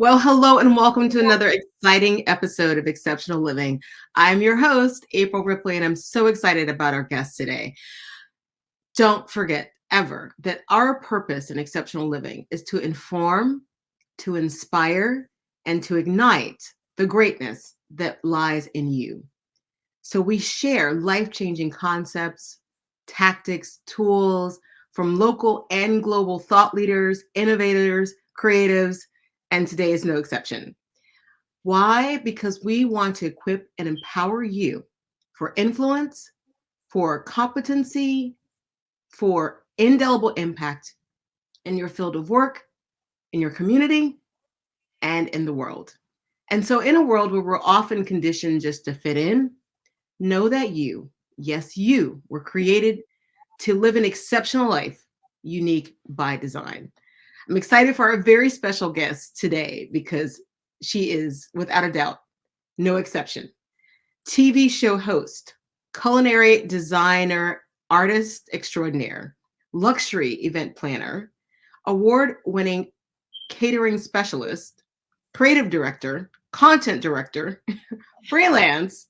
Well, hello and welcome to another exciting episode of Exceptional Living. I'm your host, April Ripley, and I'm so excited about our guest today. Don't forget ever that our purpose in exceptional living is to inform, to inspire, and to ignite the greatness that lies in you. So we share life-changing concepts, tactics, tools from local and global thought leaders, innovators, creatives, and today is no exception. Why? Because we want to equip and empower you for influence, for competency, for indelible impact in your field of work, in your community, and in the world. And so, in a world where we're often conditioned just to fit in, know that you, yes, you, were created to live an exceptional life, unique by design. I'm excited for our very special guest today because she is, without a doubt, no exception. TV show host, culinary designer, artist extraordinaire, luxury event planner, award winning catering specialist, creative director, content director, freelance,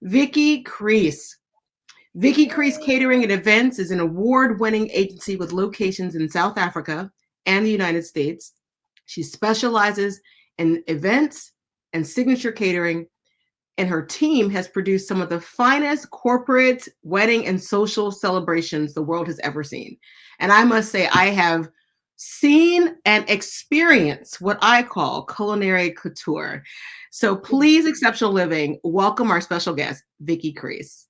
Vicky Crease. Vicky Crease Catering and Events is an award winning agency with locations in South Africa and the United States. She specializes in events and signature catering, and her team has produced some of the finest corporate wedding and social celebrations the world has ever seen. And I must say, I have seen and experienced what I call culinary couture. So please, Exceptional Living, welcome our special guest, Vicky Crease.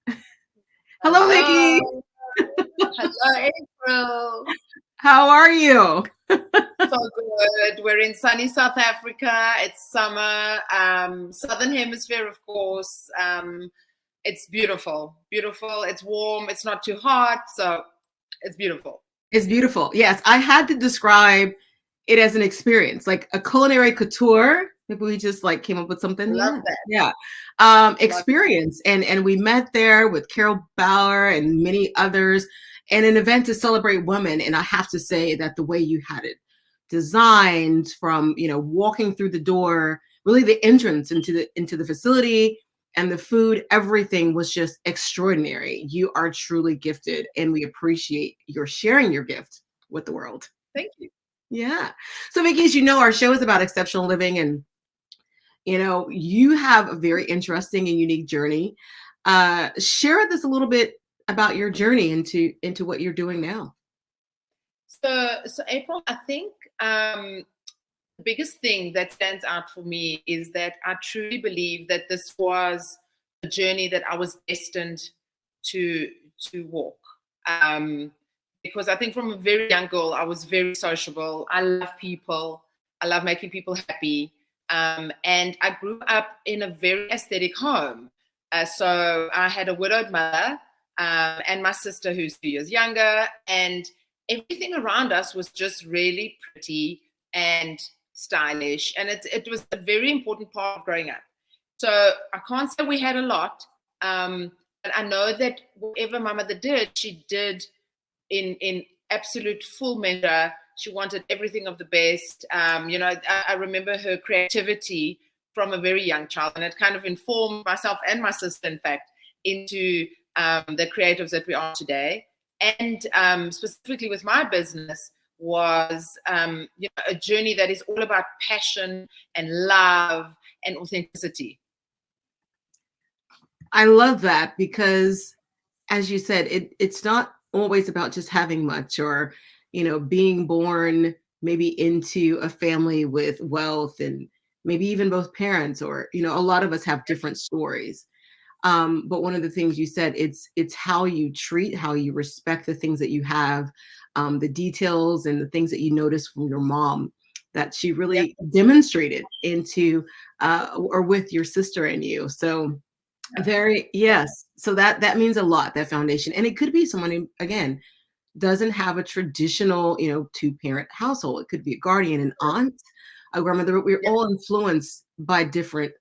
Hello, Vicky. Hello. Hello, April. How are you? So good. We're in sunny South Africa. It's summer. Southern Hemisphere, of course. It's beautiful. Beautiful. It's warm. It's not too hot. So it's beautiful. It's beautiful. Yes, I had to describe it as an experience, like a culinary couture. Maybe we just like came up with something. Love Yeah, that. yeah. Love Experience, and we met there with Carol Bauer and many others, and an event to celebrate women. And I have to say that the way you had it designed, from walking through the door, really the entrance into the facility, and the food, everything was just extraordinary. You are truly gifted, and we appreciate your sharing your gift with the world. Thank you. Yeah. So, Vicky, as you know, our show is about exceptional living, and you have a very interesting and unique journey. Share with us a little bit about your journey into what you're doing now. So April, I think the biggest thing that stands out for me is that I truly believe that this was a journey that I was destined to walk. Um, because I think from a very young girl, I was very sociable. I love people. I love making people happy. And I grew up in a very aesthetic home. So I had a widowed mother and my sister who's 2 years younger. And everything around us was just really pretty and stylish. And it was a very important part of growing up. So I can't say we had a lot. But I know that whatever my mother did, she did in absolute full measure. She wanted everything of the best. I remember her creativity from a very young child, and it kind of informed myself and my sister, in fact, into the creatives that we are today. And specifically with my business was a journey that is all about passion and love and authenticity. I love that because, as you said, it's not always about just having much, or being born maybe into a family with wealth, and maybe even both parents, or a lot of us have different stories. But one of the things you said, it's how you treat, how you respect the things that you have, the details and the things that you notice from your mom that she really demonstrated into or with your sister and you. So very, yes. So that means a lot, that foundation. And it could be someone who, again, doesn't have a traditional, two-parent household. It could be a guardian, an aunt, a grandmother. We're all influenced by different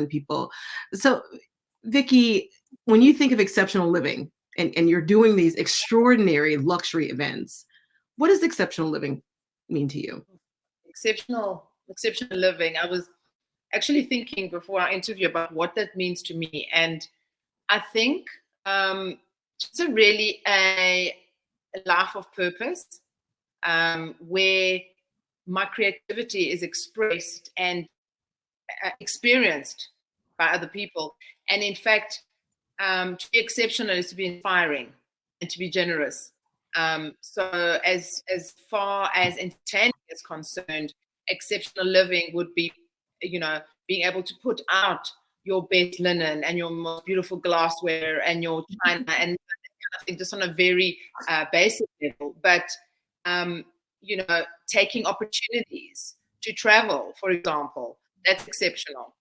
people. So, Vicky, when you think of exceptional living, and you're doing these extraordinary luxury events, what does exceptional living mean to you? Exceptional exceptional living, I was actually thinking before our interview about what that means to me. And I think it's really a life of purpose, where my creativity is expressed and experienced by other people. And in fact, to be exceptional is to be inspiring and to be generous. So as far as entertaining is concerned, exceptional living would be, being able to put out your best linen and your most beautiful glassware and your china and I think just on a very basic level, but taking opportunities to travel, for example, that's exceptional.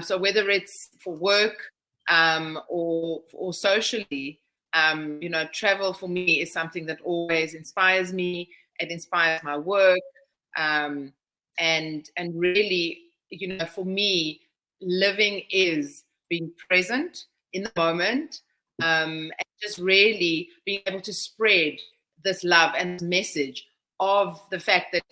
So whether it's for work or socially, travel for me is something that always inspires me. It inspires my work, and really, for me, living is being present in the moment, and just really being able to spread this love and message of the fact that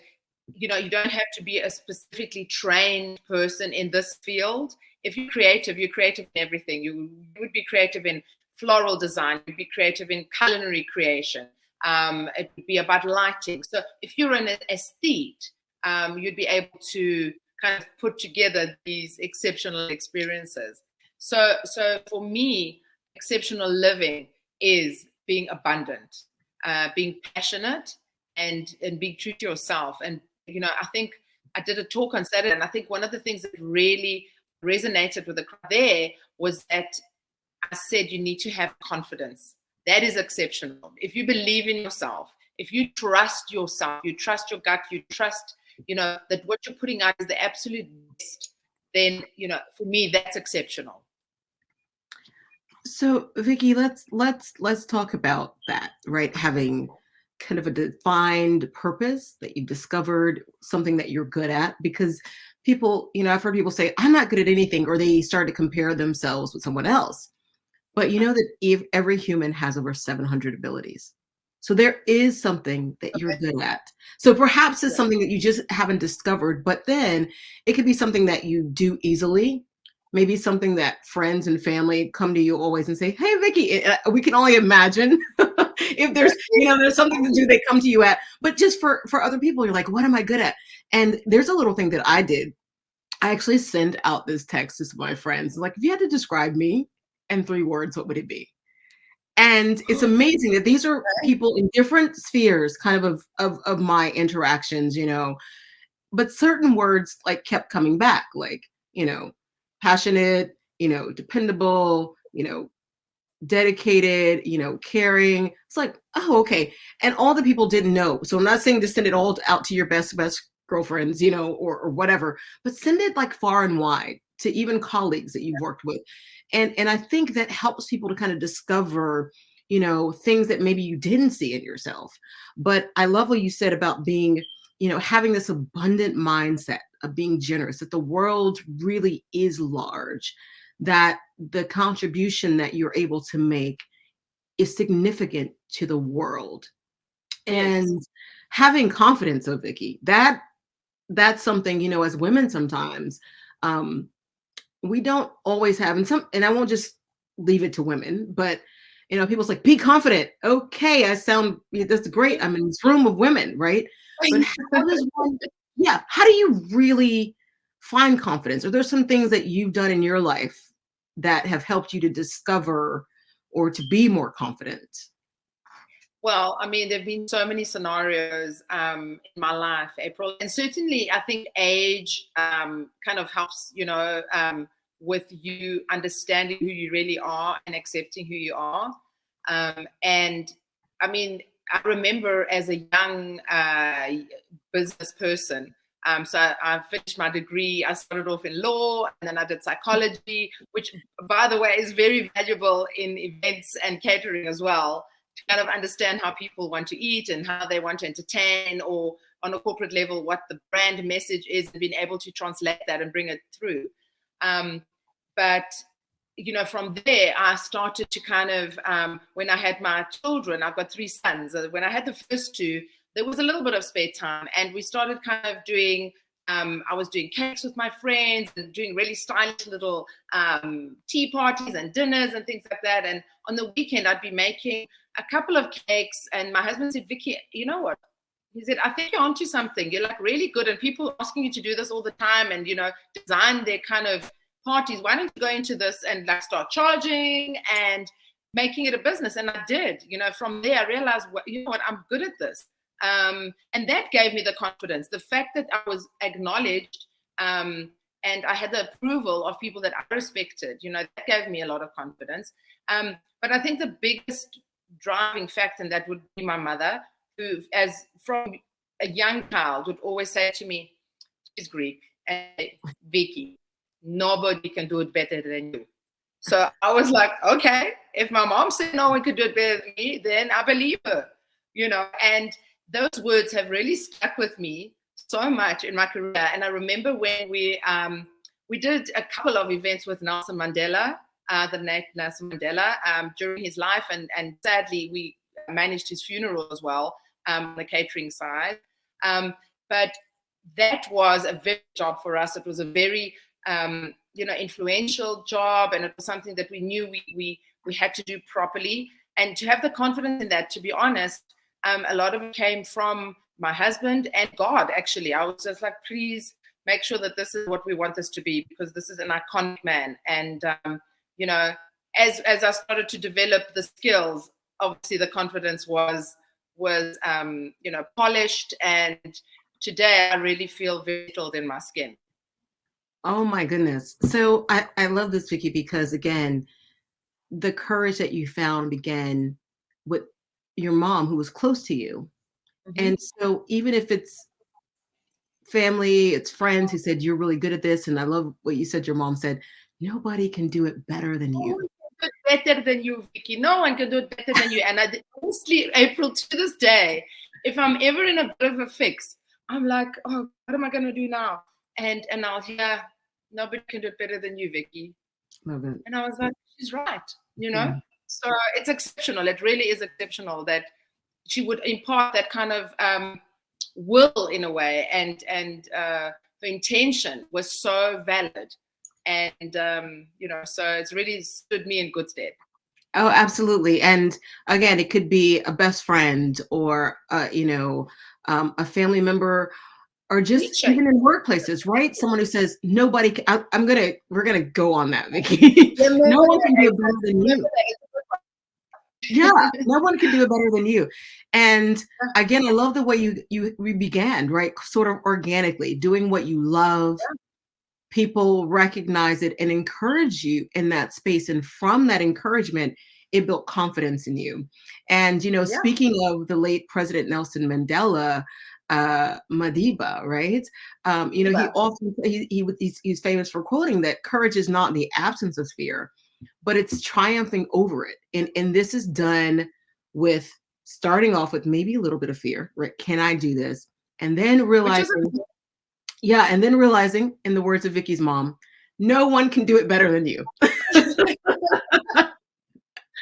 you don't have to be a specifically trained person in this field. If you're creative in everything. You would be creative in floral design, you'd be creative in culinary creation, it would be about lighting. So if you're an aesthete, you'd be able to kind of put together these exceptional experiences. So for me, exceptional living is being abundant, being passionate, and being true to yourself. And I think I did a talk on Saturday, and I think one of the things that really resonated with the crowd there was that I said you need to have confidence. That is exceptional. If you believe in yourself, if you trust yourself, you trust your gut, you trust that what you're putting out is the absolute best, then for me that's exceptional. So, Vicky, let's talk about that, right? Having kind of a defined purpose that you've discovered, something that you're good at, because people, I've heard people say, I'm not good at anything, or they start to compare themselves with someone else. But you know that every human has over 700 abilities. So there is something that you're good at. So perhaps it's something that you just haven't discovered, but then it could be something that you do easily. Maybe something that friends and family come to you always and say, hey, Vicky, we can only imagine if there's something to do, they come to you at, but just for other people, you're like, what am I good at? And there's a little thing that I did. I actually send out this text to my friends. Like, if you had to describe me in 3 words, what would it be? And it's amazing that these are people in different spheres kind of my interactions, but certain words like kept coming back, like, passionate, dependable, dedicated, caring. It's like, oh, okay. And all the people didn't know. So I'm not saying to send it all out to your best girlfriends, or whatever, but send it like far and wide to even colleagues that you've worked with. And I think that helps people to kind of discover, things that maybe you didn't see in yourself. But I love what you said about being, having this abundant mindset of being generous, that the world really is large, that the contribution that you're able to make is significant to the world. And having confidence, oh, Vicky, that's something, as women sometimes, we don't always have, and I won't just leave it to women, but people's like, be confident. Okay, that's great. I'm in this room of women, right? But how do you really find confidence? Are there some things that you've done in your life that have helped you to discover or to be more confident? Well, I mean, there have been so many scenarios in my life, April, and certainly I think age kind of helps, with you understanding who you really are and accepting who you are. And I mean, I remember as a young business person, so I finished my degree. I started off in law, and then I did psychology, which, by the way, is very valuable in events and catering as well, to kind of understand how people want to eat and how they want to entertain, or on a corporate level, what the brand message is, and being able to translate that and bring it through. But from there, I started to kind of, when I had my children, I've got 3 sons. When I had the first 2, there was a little bit of spare time, and we started kind of doing I was doing cakes with my friends and doing really stylish little tea parties and dinners and things like that. And on the weekend, I'd be making a couple of cakes. And my husband said, Vicky, you know what? He said, I think you're onto something. You're like really good. And people asking you to do this all the time and, design their kind of parties. Why don't you go into this and like start charging and making it a business? And I did. From there, I realized, I'm good at this. And that gave me the confidence. The fact that I was acknowledged and I had the approval of people that I respected, that gave me a lot of confidence. But I think the biggest driving factor, and that would be my mother, who, as from a young child, would always say to me, she's Greek, and Vicky, nobody can do it better than you. So I was like, okay, if my mom said no one could do it better than me, then I believe her, and those words have really stuck with me so much in my career. And I remember when we did a couple of events with Nelson Mandela, the late Nelson Mandela, during his life, and sadly we managed his funeral as well, on the catering side. But that was a very job for us. It was a very influential job, and it was something that we knew we had to do properly. And to have the confidence in that, to be honest, a lot of it came from my husband and God, actually. I was just like, please make sure that this is what we want this to be, because this is an iconic man. And, as I started to develop the skills, obviously the confidence was polished. And today I really feel very settled in my skin. Oh my goodness. So I love this, Vicky, because again, the courage that you found began with your mom, who was close to you. Mm-hmm. And so even if it's family, it's friends who said, you're really good at this. And I love what you said, your mom said, nobody can do it better than you. Better than you, Vicky. No one can do it better than you. And honestly, April, to this day, if I'm ever in a bit of a fix, I'm like, oh, what am I going to do now? And I'll hear, nobody can do it better than you, Vicky. Love it. And I was like, she's right, Yeah. So it's exceptional. It really is exceptional that she would impart that kind of will in a way, and the intention was so valid. And, so it's really stood me in good stead. Oh, absolutely. And again, it could be a best friend or, a family member, or just even in workplaces, right? Someone who says, nobody can, we're going to go on that, Vicky. No one can do it better than you. Yeah, no one can do it better than you. And again, I love the way we began, right? Sort of organically, doing what you love. Yeah. People recognize it and encourage you in that space. And from that encouragement, it built confidence in you. And, speaking of the late President Nelson Mandela, Madiba, right? He's famous for quoting that courage is not the absence of fear, but it's triumphing over it. And this is done with starting off with maybe a little bit of fear, right? Can I do this? And then realizing, in the words of Vicky's mom, no one can do it better than you.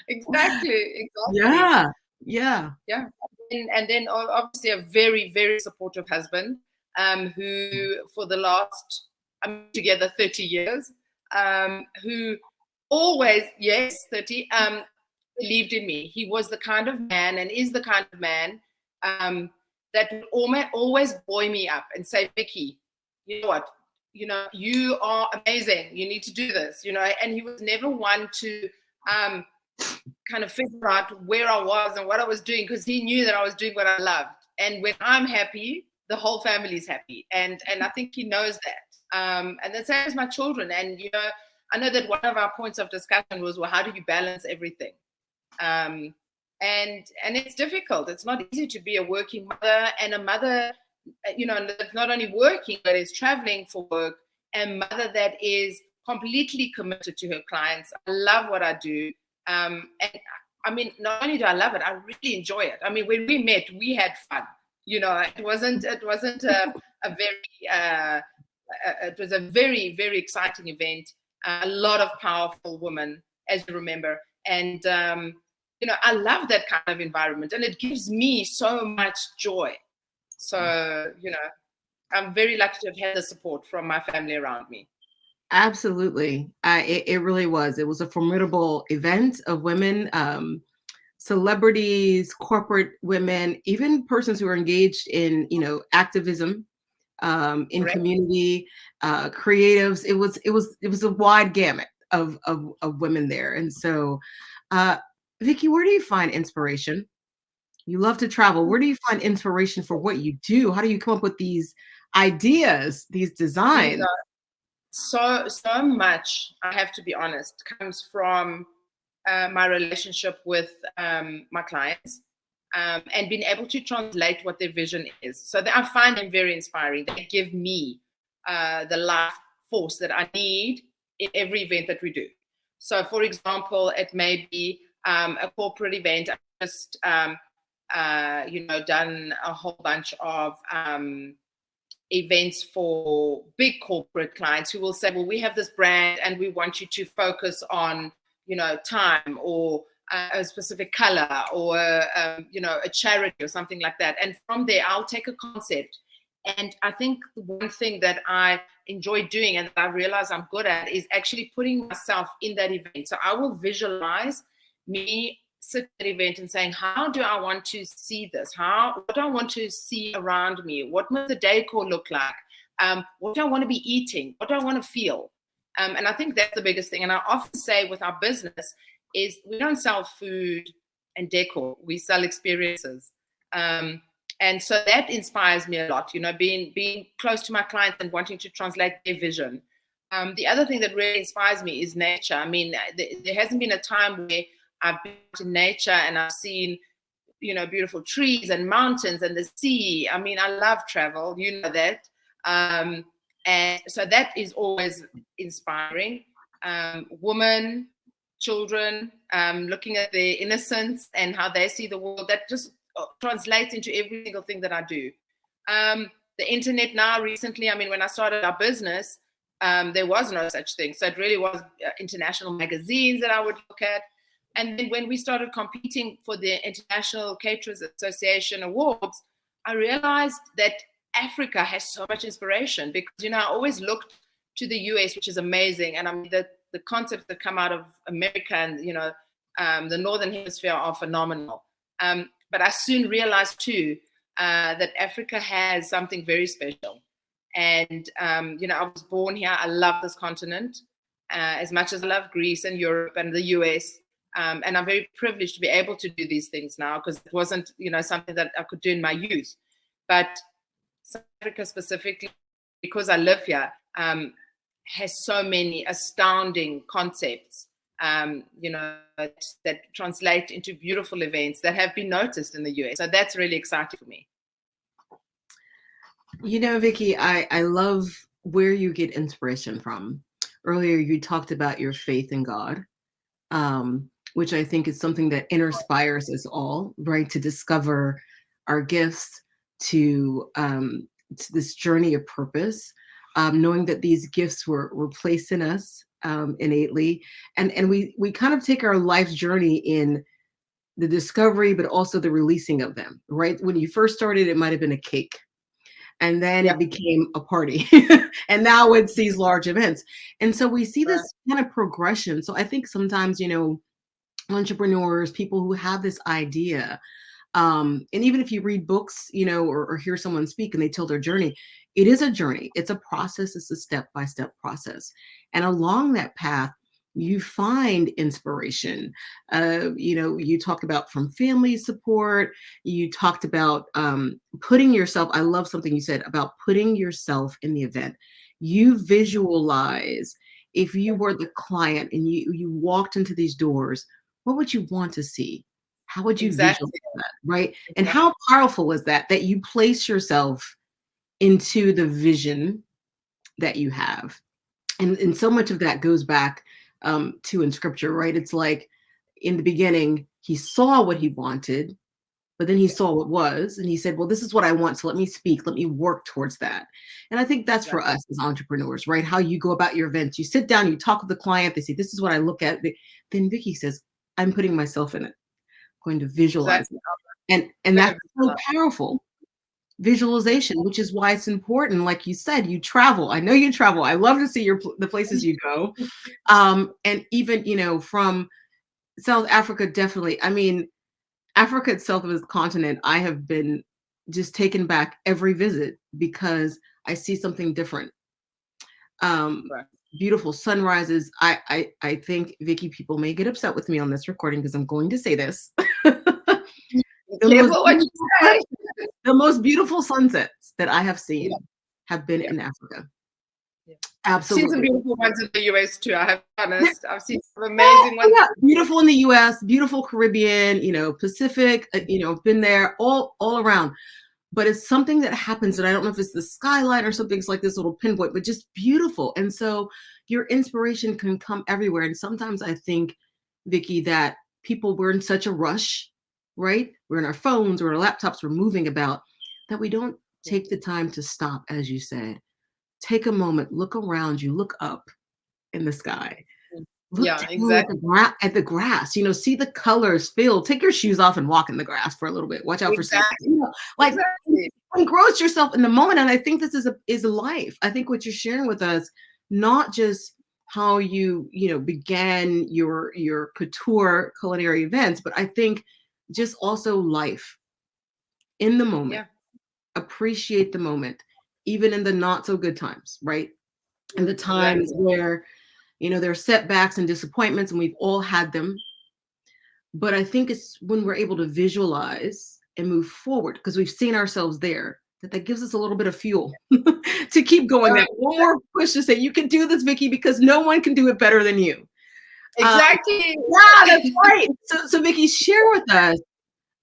Exactly. Yeah. And then obviously a very, very supportive husband, who for the last, I'm together 30 years, who always, 30, believed in me. He was the kind of man, and is the kind of man, that would always buoy me up and say, Vicky, you know what? You are amazing. You need to do this, and he was never one to kind of figure out where I was and what I was doing, because he knew that I was doing what I loved. And when I'm happy, the whole family's happy. And I think he knows that. And the same as my children. And, I know that one of our points of discussion was, well, how do you balance everything? And it's difficult. It's not easy to be a working mother, and a mother, that's not only working, but is traveling for work, and mother that is completely committed to her clients. I love what I do. And I mean, not only do I love it, I really enjoy it. I mean, when we met, we had fun. It wasn't it was a very, very exciting event. A lot of powerful women, as you remember. And, I love that kind of environment, and it gives me so much joy. So, I'm very lucky to have had the support from my family around me. Absolutely. It really was. It was a formidable event of women, celebrities, corporate women, even persons who are engaged in, activism, in Correct. community, creatives. It was a wide gamut of women there. And so, uh, Vicky, where do you find inspiration? You love to travel. Where do you find inspiration for what you do? How do you come up with these ideas, these You designs? know, so much, I have to be honest, comes from my relationship with my clients, and being able to translate what their vision is. So that I find them very inspiring. They give me the life force that I need in every event that we do. So, for example, it may be a corporate event. I've just done a whole bunch of events for big corporate clients who will say, well, we have this brand and we want you to focus on, time, or a specific color, or a charity or something like that. And from there, I'll take a concept. And I think one thing that I enjoy doing and that I realize I'm good at is actually putting myself in that event. So I will visualize me sit at an event and saying, how do I want to see this? What do I want to see around me? What must the decor look like? What do I want to be eating? What do I want to feel? And I think that's the biggest thing. And I often say with our business is we don't sell food and decor, we sell experiences. And so that inspires me a lot, being close to my clients and wanting to translate their vision. The other thing that really inspires me is nature. I mean, there hasn't been a time where I've been to nature and I've seen, beautiful trees and mountains and the sea. I mean, I love travel, you know that. And so that is always inspiring. Women, children, looking at their innocence and how they see the world, that just translates into every single thing that I do. The internet now recently, I mean, when I started our business, there was no such thing. So it really was international magazines that I would look at. And then when we started competing for the International Caterers Association Awards, I realized that Africa has so much inspiration because, I always looked to the US, which is amazing. And I mean, the concepts that come out of America and, the Northern Hemisphere are phenomenal. But I soon realized too that Africa has something very special. And, I was born here. I love this continent as much as I love Greece and Europe and the US. And I'm very privileged to be able to do these things now because it wasn't, something that I could do in my youth. But South Africa specifically, because I live here, has so many astounding concepts, that translate into beautiful events that have been noticed in the US. So that's really exciting for me. Vicky, I love where you get inspiration from. Earlier, you talked about your faith in God, which I think is something that inspires us all, right? To discover our gifts, to this journey of purpose, knowing that these gifts were placed in us innately, and we kind of take our life's journey in the discovery, but also the releasing of them. Right? When you first started, it might have been a cake. And then it became a party. And now it's these large events. And so we see this kind of progression. So I think sometimes, entrepreneurs, people who have this idea, and even if you read books, or hear someone speak and they tell their journey, it is a journey. It's a process. It's a step-by-step process. And along that path, you find inspiration. You talked about from family support. You talked about putting yourself. I love something you said about putting yourself in the event. You visualize if you were the client and you walked into these doors, what would you want to see? How would you visualize that, right? And how powerful is that you place yourself into the vision that you have? And so much of that goes back to in scripture, right? It's like in the beginning, he saw what he wanted, but then he saw what was, and he said, well, this is what I want. So let me speak, let me work towards that. And I think that's for us as entrepreneurs, right? How you go about your events. You sit down, you talk with the client, they say, this is what I look at. Then Vicky says, I'm putting myself in it, going to visualize it. And that's so powerful. visualization, which is why it's important. Like you said, you travel. I know you travel. I love to see the places you go. And even, from South Africa, definitely. I mean, Africa itself as a continent, I have been just taken back every visit because I see something different. Right. Beautiful sunrises. I think, Vicky, people may get upset with me on this recording because I'm going to say this. The most Careful what you beautiful say. the most beautiful sunsets that I have seen Yeah. have been Yeah. in Africa. Yeah. I've seen some Absolutely. beautiful ones in the US too. I have to be honest. I've seen some amazing ones. Yeah, beautiful in the US, beautiful Caribbean, Pacific, been there all around. But it's something that happens, and I don't know if it's the skyline or something. It's like this little pinpoint, but just beautiful. And so your inspiration can come everywhere. And sometimes I think, Vicky, that we're in such a rush, right? We're in our phones or our laptops, we're moving about, that we don't take the time to stop, as you said. Take a moment, look around you, look up in the sky. Look Yeah, down exactly. at the grass, see the colors, feel, take your shoes off and walk in the grass for a little bit. Watch out for snakes. Exactly. Like, Exactly. engross yourself in the moment. And I think this is a life. I think what you're sharing with us, not just how you, began your couture culinary events, but I think just also life in the moment. Yeah. Appreciate the moment, even in the not so good times, right? And the times Exactly. where there are setbacks and disappointments, and we've all had them. But I think it's when we're able to visualize and move forward, because we've seen ourselves there, that gives us a little bit of fuel to keep going. That one more push to say, you can do this, Vicky, because no one can do it better than you. Exactly. Yeah, that's right. So Vicky, share with us.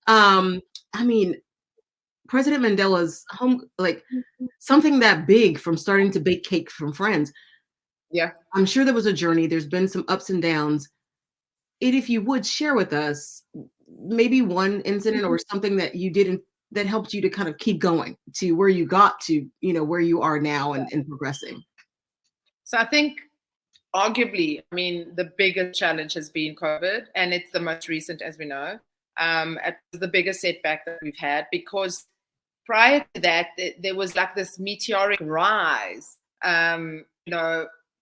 I mean, President Mandela's home, like something that big, from starting to bake cake from friends. Yeah. I'm sure there was a journey. There's been some ups and downs. If you would share with us maybe one incident or something that you did that helped you to kind of keep going to where you got to, where you are now and progressing. So I think arguably, I mean, the biggest challenge has been COVID, and it's the most recent, as we know. It was the biggest setback that we've had, because prior to that, there was like this meteoric rise,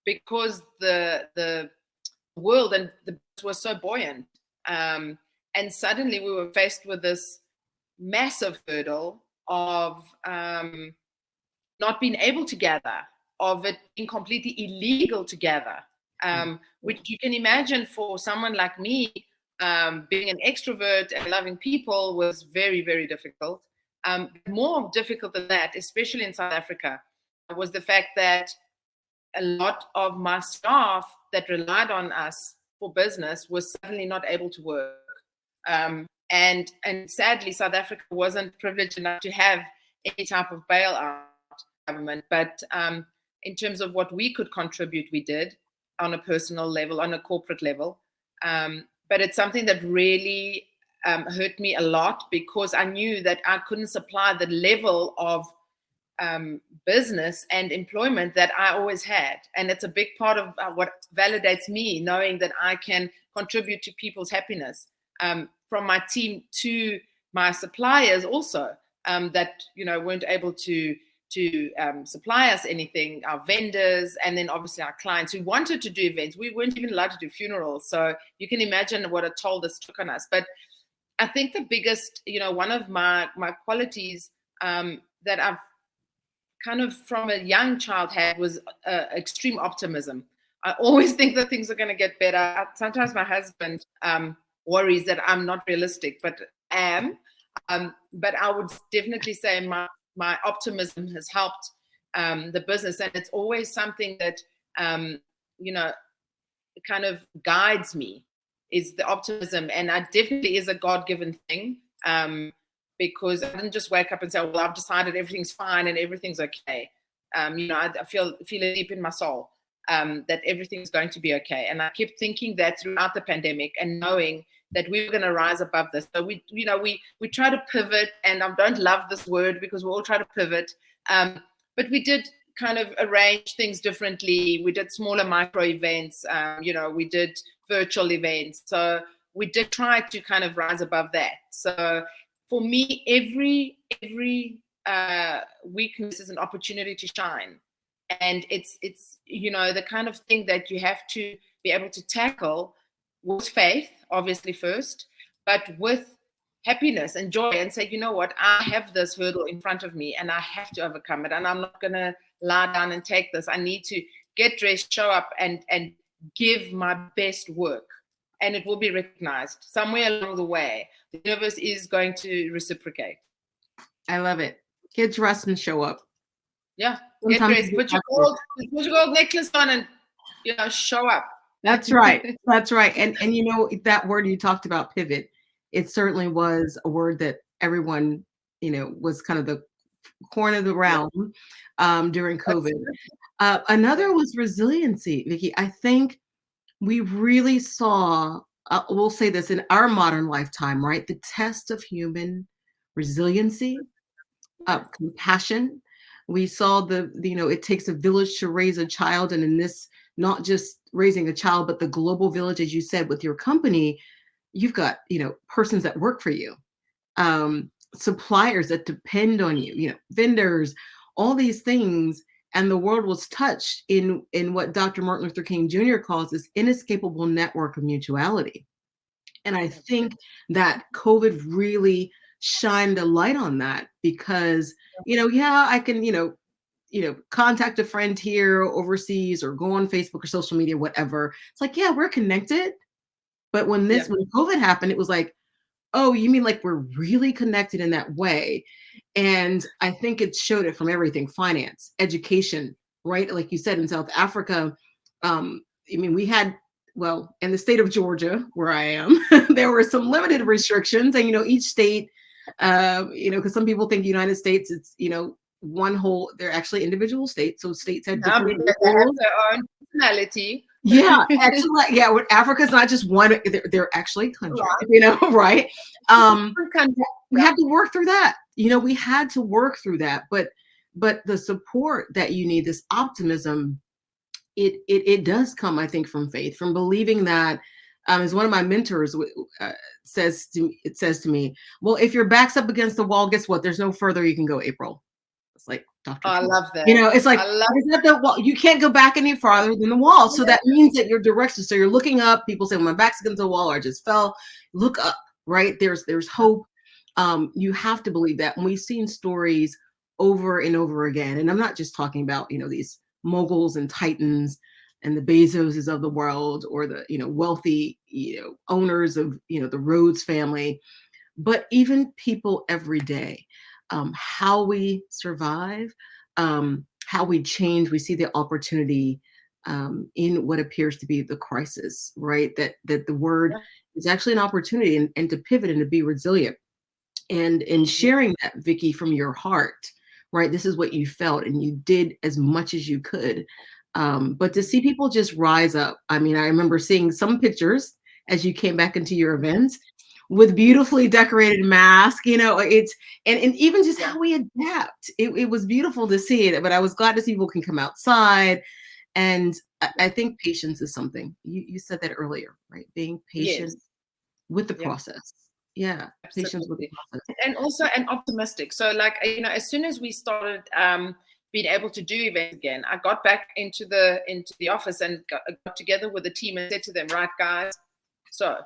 because the world and the was so buoyant. And suddenly we were faced with this massive hurdle of not being able to gather, of it being completely illegal to gather, which you can imagine for someone like me, being an extrovert and loving people, was very, very difficult. More difficult than that, especially in South Africa, was the fact that a lot of my staff that relied on us for business was suddenly not able to work. And sadly, South Africa wasn't privileged enough to have any type of bailout government. But in terms of what we could contribute, we did on a personal level, on a corporate level. But it's something that really hurt me a lot, because I knew that I couldn't supply the level of business and employment that I always had. And it's a big part of what validates me, knowing that I can contribute to people's happiness, from my team to my suppliers also, that weren't able to supply us anything, our vendors, and then obviously our clients who wanted to do events. We weren't even allowed to do funerals. So you can imagine what a toll this took on us. But I think the biggest, one of my qualities that I've kind of from a young child had was extreme optimism. I always think that things are going to get better. Sometimes my husband worries that I'm not realistic, but am. But I would definitely say my optimism has helped the business, and it's always something that kind of guides me, is the optimism, and I definitely is a God-given thing. Because I didn't just wake up and say, well, I've decided everything's fine and everything's okay. I feel it deep in my soul that everything's going to be okay. And I kept thinking that throughout the pandemic, and knowing that we were going to rise above this. So we try to pivot, and I don't love this word because we all try to pivot. But we did kind of arrange things differently. We did smaller micro events. We did virtual events. So we did try to kind of rise above that. So for me, every weakness is an opportunity to shine. And it's the kind of thing that you have to be able to tackle with faith, obviously first, but with happiness and joy, and say, you know what, I have this hurdle in front of me and I have to overcome it, and I'm not going to lie down and take this. I need to get dressed, show up, and give my best work, and it will be recognized somewhere along the way. The universe is going to reciprocate. I love it. Get dressed and show up. Yeah, get dressed, put your gold necklace on, and show up. That's right. That's right. And that word you talked about, pivot, it certainly was a word that everyone, was kind of the corner of the realm during COVID. Another was resiliency, Vicky. I think we really saw, we'll say this, in our modern lifetime, right? The test of human resiliency, compassion. We saw it takes a village to raise a child. And in this, not just raising a child, but the global village, as you said, with your company, you've got, persons that work for you, suppliers that depend on you, vendors, all these things. And the world was touched in what Dr. Martin Luther King Jr. calls this inescapable network of mutuality. And I think that COVID really shined a light on that, because, I can, contact a friend here overseas or go on Facebook or social media, whatever. It's like, yeah, we're connected. But when COVID happened, it was like, oh, you mean like we're really connected in that way? And I think it showed it from everything: finance, education, right? Like you said, in South Africa, we had, well, in the state of Georgia, where I am, there were some limited restrictions. And, each state, because some people think United States, it's, one whole, they're actually individual states. So states had different rules. They have their own personality. Yeah, actually, yeah. Africa's not just one; they're actually countries, right? We have to work through that. We had to work through that, but the support that you need, this optimism, it does come, I think, from faith, from believing that. As one of my mentors says to me, well, if your back's up against the wall, guess what? There's no further you can go, April. It's like, Dr. I love that. It's like, the wall. You can't go back any farther than the wall. So that means that your direction. So you're looking up. People say, well, my back's against the wall, or I just fell. Look up, right? There's hope. You have to believe that. And we've seen stories over and over again. And I'm not just talking about, these moguls and titans and the Bezoses of the world, or the, wealthy, owners of, the Rhodes family, but even people every day. How we survive, how we change. We see the opportunity in what appears to be the crisis, right? That the word is actually an opportunity, and to pivot and to be resilient. And in sharing that, Vicky, from your heart, right? This is what you felt, and you did as much as you could. But to see people just rise up. I remember seeing some pictures as you came back into your events with beautifully decorated masks, it's, and even just how we adapt. It was beautiful to see it, but I was glad to see people can come outside. And I think patience is something, you said that earlier, right? Being patient with the process. Yeah. Absolutely. Patience with the process. And also, and optimistic. So like, as soon as we started being able to do events again, I got back into the office and got together with the team and said to them, right, guys, so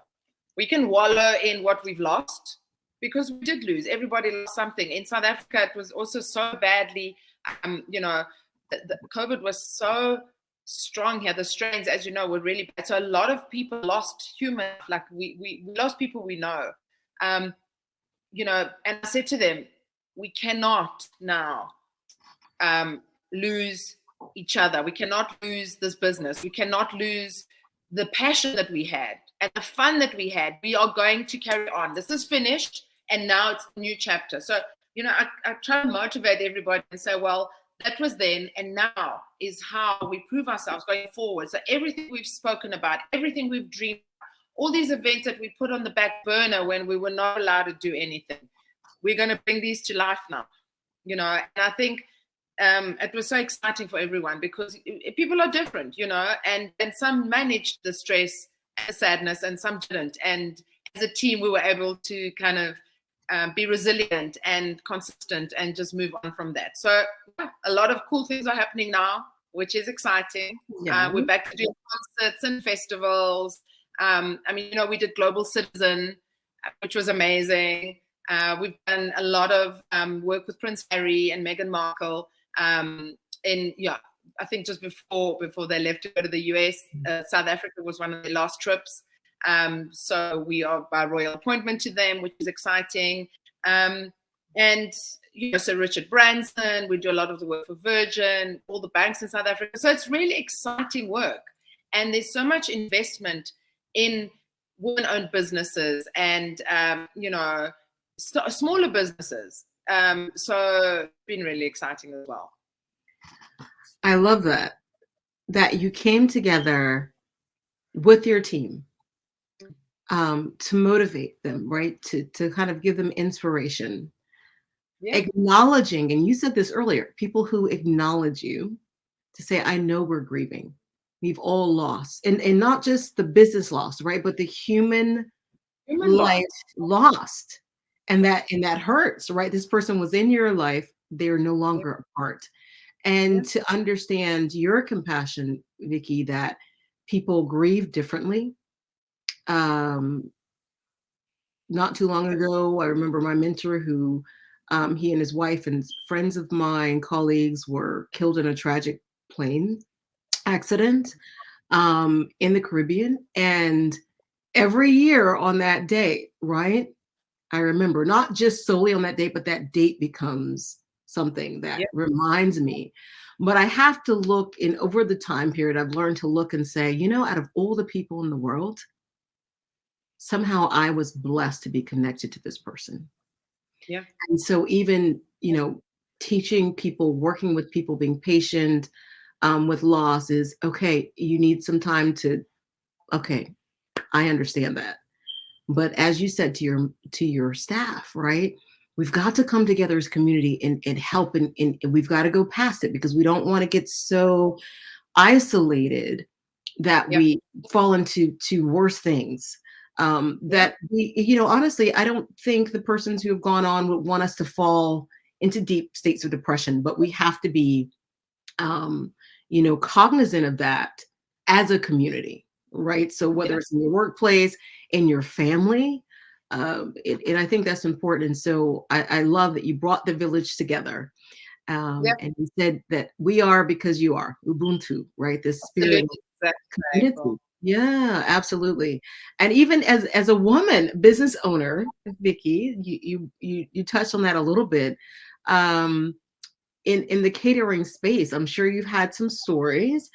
we can wallow in what we've lost, because we did lose. Everybody lost something. In South Africa, it was also so badly, the COVID was so strong here. The strains, as you know, were really bad. So a lot of people lost human, like we lost people we know. And I said to them, we cannot now lose each other. We cannot lose this business. We cannot lose the passion that we had and the fun that we had. We are going to carry on. This is finished, and now it's a new chapter. So, I try to motivate everybody and say, well, that was then, and now is how we prove ourselves going forward. So everything we've spoken about, everything we've dreamed, all these events that we put on the back burner when we were not allowed to do anything, we're going to bring these to life now. And I think it was so exciting for everyone, because people are different, and some managed the stress and the sadness, and some didn't. And as a team, we were able to kind of be resilient and consistent and just move on from that. So a lot of cool things are happening now, which is exciting. Yeah. We're back to doing concerts and festivals. I mean, we did Global Citizen, which was amazing. We've done a lot of work with Prince Harry and Meghan Markle. I think just before they left to go to the US, South Africa was one of their last trips. So we are by royal appointment to them, which is exciting. And so Richard Branson, we do a lot of the work for Virgin, all the banks in South Africa. So it's really exciting work. And there's so much investment in women-owned businesses and, smaller businesses. So it's been really exciting as well. I love that you came together with your team to motivate them, right? To kind of give them inspiration. Yeah. Acknowledging, and you said this earlier, people who acknowledge you to say, I know we're grieving. We've all lost. And not just the business loss, right? But the human life lost. And that hurts, right? This person was in your life. They're no longer a part. And to understand your compassion, Vicky, that people grieve differently. Not too long ago, I remember my mentor who he and his wife and friends of mine, colleagues, were killed in a tragic plane accident in the Caribbean. And every year on that day, right, I remember not just solely on that date, but that date becomes something that reminds me. But I have to look over the time period, I've learned to look and say, out of all the people in the world, somehow I was blessed to be connected to this person. Yeah. And so even, teaching people, working with people, being patient with loss is, okay, you need some time okay, I understand that. But as you said to your staff, right? We've got to come together as a community and help, and we've got to go past it because we don't want to get so isolated that we fall into worse things. That we, honestly, I don't think the persons who have gone on would want us to fall into deep states of depression, but we have to be, cognizant of that as a community, right? So whether it's in your workplace, in your family, and I think that's important. And so I love that you brought the village together. And you said that we are because you are Ubuntu, right? This spirit of community. Yeah, absolutely. And even as a woman business owner, Vicky, you touched on that a little bit. In the catering space, I'm sure you've had some stories.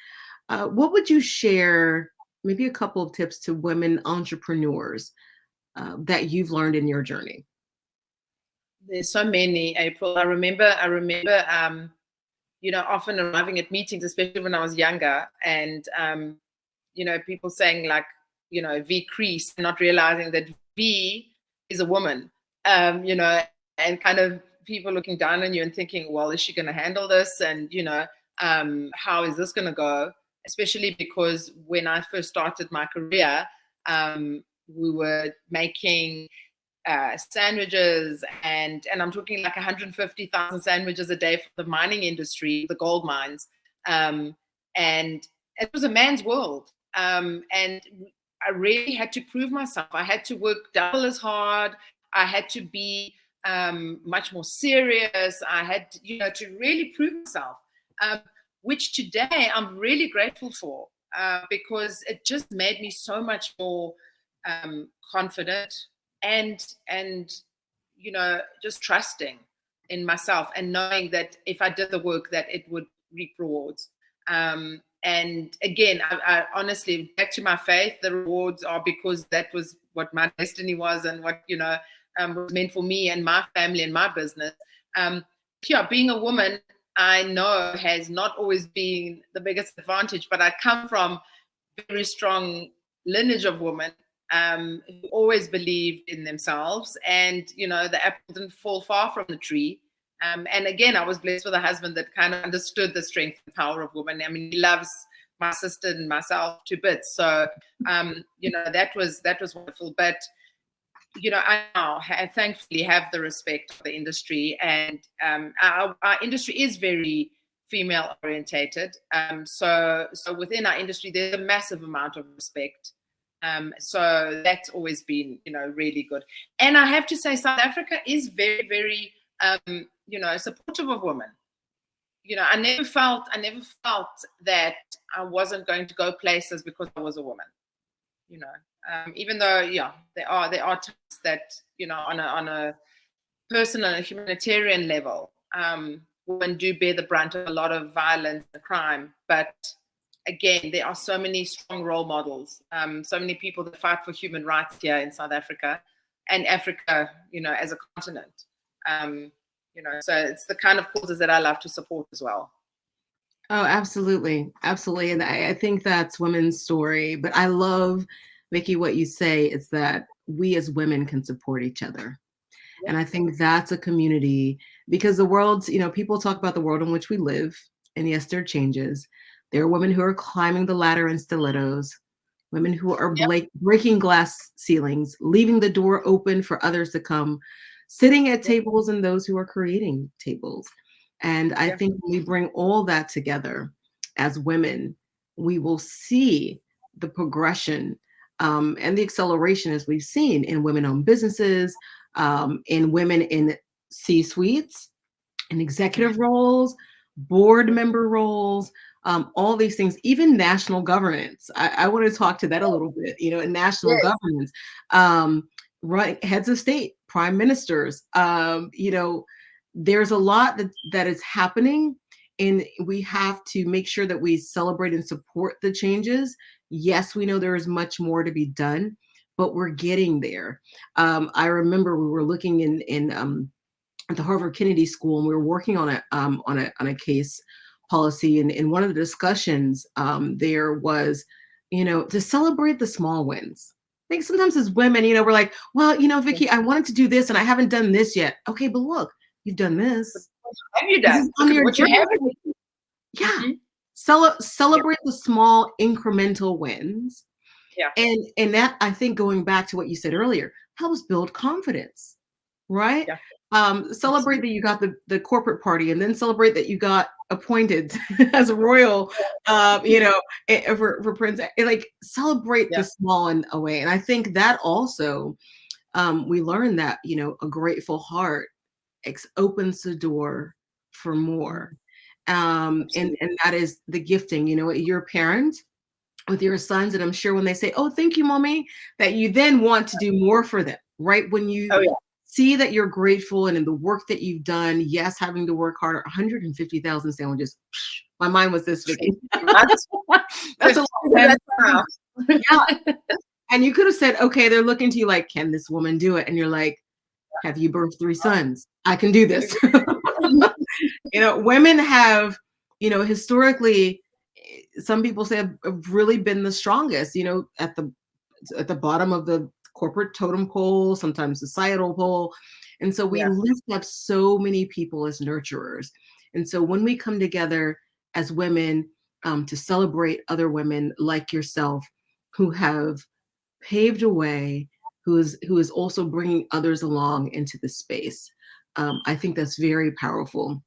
What would you share? Maybe a couple of tips to women entrepreneurs that you've learned in your journey. There's so many, April. I remember, often arriving at meetings, especially when I was younger, and people saying like, V Crease, not realizing that V is a woman, and kind of people looking down on you and thinking, well, is she going to handle this? And, how is this going to go? Especially because when I first started my career, we were making sandwiches, and I'm talking like 150,000 sandwiches a day for the mining industry, the gold mines. And it was a man's world. And I really had to prove myself. I had to work double as hard. I had to be much more serious. I had, to really prove myself, which today I'm really grateful for, because it just made me so much more confident and just trusting in myself and knowing that if I did the work that it would reap rewards. And again, I honestly, back to my faith, the rewards are because that was what my destiny was and what, was meant for me and my family and my business. Being a woman, I know has not always been the biggest advantage, but I come from very strong lineage of women who always believed in themselves, and the apple didn't fall far from the tree. And again, I was blessed with a husband that kind of understood the strength and power of women. I mean, he loves my sister and myself to bits. So that was wonderful. But I now thankfully have the respect of the industry, and our industry is very female orientated. So within our industry, there's a massive amount of respect. So that's always been, really good. And I have to say, South Africa is very, very, supportive of women. I never felt that I wasn't going to go places because I was a woman. Even though, there are times that, on a personal and humanitarian level, women do bear the brunt of a lot of violence and crime. But again, there are so many strong role models, so many people that fight for human rights here in South Africa and Africa, as a continent. So it's the kind of causes that I love to support as well. Oh, absolutely. Absolutely. And I think that's women's story. But I love, Vicky, what you say is that we as women can support each other. And I think that's a community, because the world's, people talk about the world in which we live. And yes, there are changes. There are women who are climbing the ladder in stilettos, women who are breaking glass ceilings, leaving the door open for others to come, sitting at tables, and those who are creating tables. And I think when we bring all that together as women, we will see the progression and the acceleration, as we've seen in women-owned businesses, in women in C-suites, in executive roles, board member roles, all these things, even national governance. I want to talk to that a little bit, in national governance, right, heads of state, prime ministers, there's a lot that is happening, and we have to make sure that we celebrate and support the changes. Yes, we know there is much more to be done, but we're getting there. I remember we were looking in at the Harvard Kennedy School, and we were working on a case policy, and in one of the discussions, there was, to celebrate the small wins. I think sometimes as women, we're like, well, Vicky, I wanted to do this and I haven't done this yet. Okay, but look, you've done this. What have you done? On your what you haven't. Yeah. Celebrate the small incremental wins. Yeah. And that, I think, going back to what you said earlier, helps build confidence, right? Yeah. Celebrate that you got the corporate party, and then celebrate that you got appointed as a royal, for Prince. Like, celebrate the small in a way. And I think that also, we learned that, a grateful heart opens the door for more. And that is the gifting. You're a parent with your sons, and I'm sure when they say, oh, thank you, mommy, that you then want to do more for them, right? When you see that you're grateful, and in the work that you've done, yes, having to work harder, 150,000 sandwiches. My mind was this, Vicky. That's a lot. Yeah. And you could have said, okay, they're looking to you like, can this woman do it? And you're like, have you birthed 3 sons? I can do this. Women have, historically, some people say have really been the strongest, at the bottom of the corporate totem pole, sometimes societal pole. And so we lift up so many people as nurturers. And so when we come together as women, to celebrate other women like yourself who have paved a way, who is also bringing others along into the space, I think that's very powerful.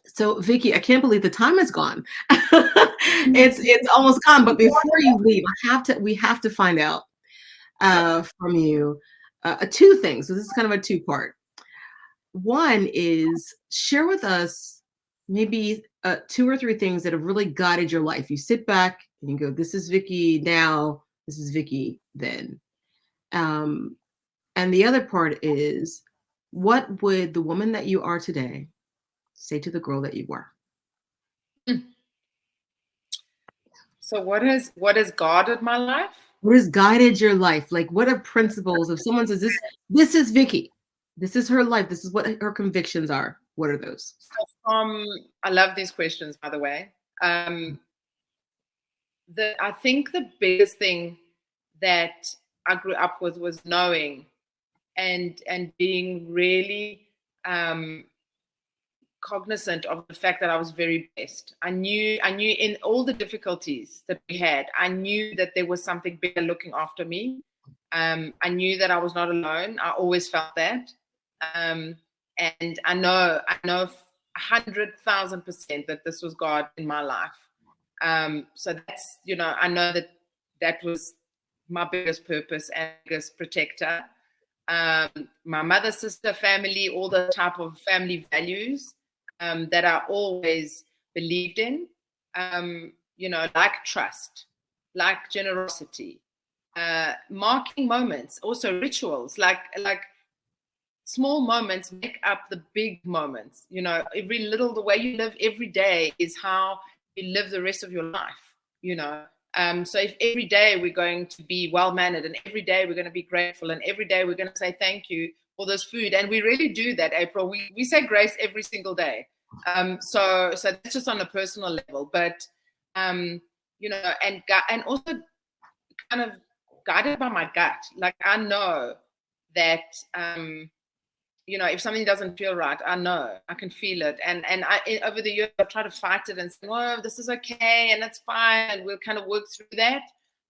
So, Vicky, I can't believe the time is gone. It's almost gone. But before you leave, we have to find out from you 2 things. So this is kind of a 2-part. One is, share with us maybe 2 or 3 things that have really guided your life. You sit back and you go, this is Vicky now, this is Vicky then. And the other part is, what would the woman that you are today say to the girl that you were? So what has guided my life? What has guided your life? Like, what are principles? If someone says, this is Vicky, this is her life, this is what her convictions are, what are those? I love these questions, by the way. I think the biggest thing that I grew up with was knowing and being really cognizant of the fact that I was very blessed. I knew in all the difficulties that we had, I knew that there was something bigger looking after me. I knew that I was not alone. I always felt that. And I know 100,000% that this was God in my life. So that's, I know that that was my biggest purpose and biggest protector. My mother, sister, family, all the type of family values that I always believed in, like trust, like generosity, marking moments, also rituals, like small moments make up the big moments. Every little, the way you live every day is how you live the rest of your life. So if every day we're going to be well-mannered, and every day we're going to be grateful, and every day we're going to say thank you for this food, and we really do that, April. We say grace every single day. So that's just on a personal level, but and also kind of guided by my gut. Like I know that if something doesn't feel right, I know I can feel it. And I over the years, I've tried to fight it and say, oh, this is okay and it's fine, and we'll kind of work through that.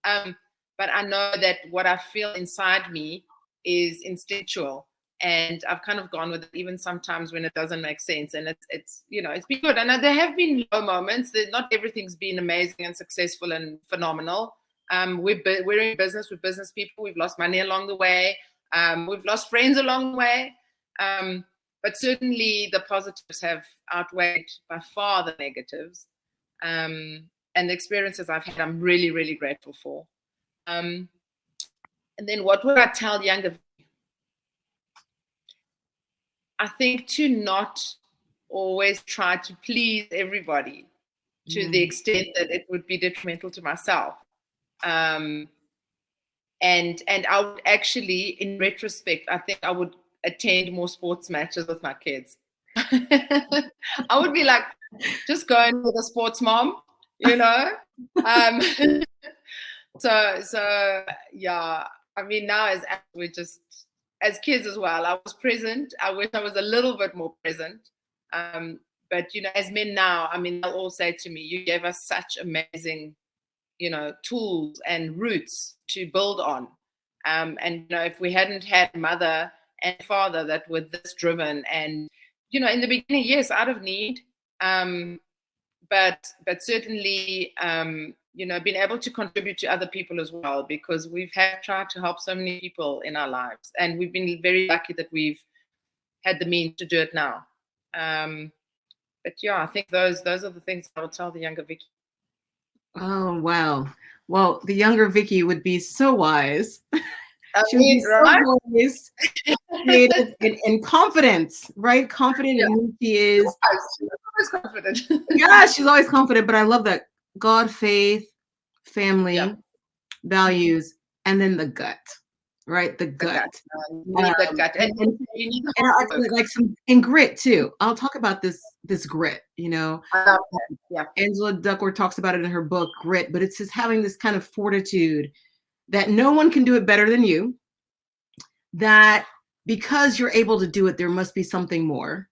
But I know that what I feel inside me is instinctual, and I've kind of gone with it, even sometimes when it doesn't make sense. And it's been good. And there have been low moments. Not everything's been amazing and successful and phenomenal. We're in business with business people. We've lost money along the way. We've lost friends along the way. But certainly the positives have outweighed by far the negatives. And the experiences I've had, I'm really, really grateful for. And then what would I tell younger? I think to not always try to please everybody to the extent that it would be detrimental to myself. And I would actually, in retrospect, I think I would attend more sports matches with my kids. I would be like, just going with a sports mom, So yeah, I mean, now we're just, as kids as well, I was present. I wish I was a little bit more present. But as men now, I mean, they'll all say to me, you gave us such amazing, tools and roots to build on. And if we hadn't had mother and father that were this driven, and in the beginning, yes, out of need, but certainly being able to contribute to other people as well, because we've tried to help so many people in our lives, and we've been very lucky that we've had the means to do it now. But yeah, I think those are the things I would tell the younger Vicky. Oh wow! Well, the younger Vicky would be so wise. She would be right? so wise, creative, and confident, right? Confident in who she is. She's always confident. Yeah, she's always confident. But I love that God, faith, family, values, and then the gut, right? The gut. You need the gut. And you need and grit too. I'll talk about this grit, I love that. Yeah. Angela Duckworth talks about it in her book, Grit, but it's just having this kind of fortitude that no one can do it better than you, that because you're able to do it, there must be something more.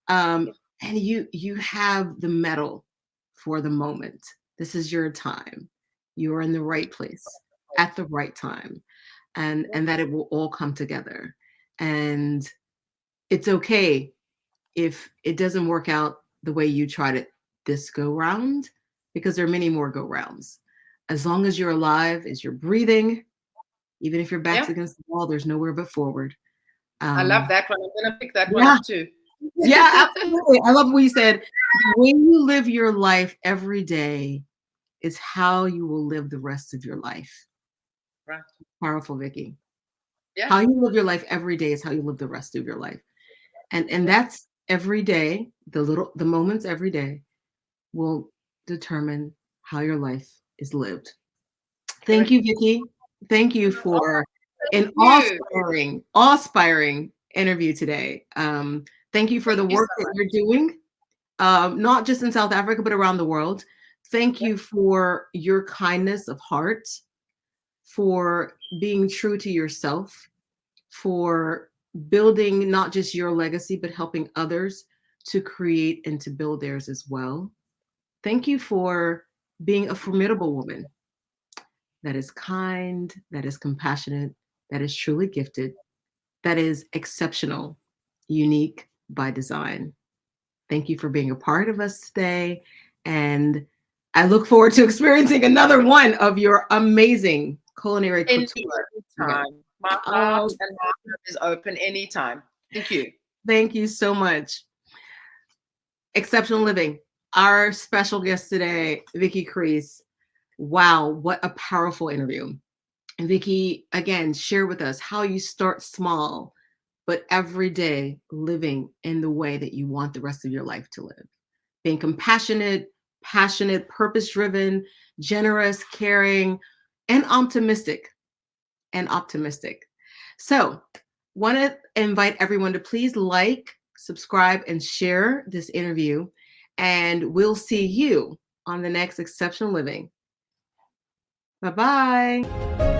And you have the mettle for the moment. This is your time. You are in the right place at the right time, and that it will all come together. And it's okay if it doesn't work out the way you tried it this go round, because there are many more go rounds. As long as you're alive, as you're breathing, even if your back's against the wall, there's nowhere but forward. I love that one. I'm going to pick that one up too. Yeah, absolutely. I love what you said. When you live your life every day is how you will live the rest of your life. Right. Powerful, Vicky. Yeah. How you live your life every day is how you live the rest of your life. And that's every day, the moments every day will determine how your life is lived. Thank you, Vicky. Thank you for an awe-inspiring interview today. Thank you for the work that you're doing, not just in South Africa, but around the world. Thank you for your kindness of heart, for being true to yourself, for building not just your legacy, but helping others to create and to build theirs as well. Thank you for being a formidable woman. that is kind, that is compassionate, that is truly gifted, that is exceptional, unique by design. Thank you for being a part of us today. And I look forward to experiencing another one of your amazing culinary couture. Anytime. My heart and my heart is open anytime. Thank you. Thank you so much. Exceptional Living. Our special guest today, Vicky Crease. Wow, what a powerful interview. And Vicky, again, share with us how you start small, but every day living in the way that you want the rest of your life to live. Being compassionate, passionate, purpose-driven, generous, caring, and optimistic. So, want to invite everyone to please like, subscribe, and share this interview. And we'll see you on the next Exceptional Living. Bye-bye.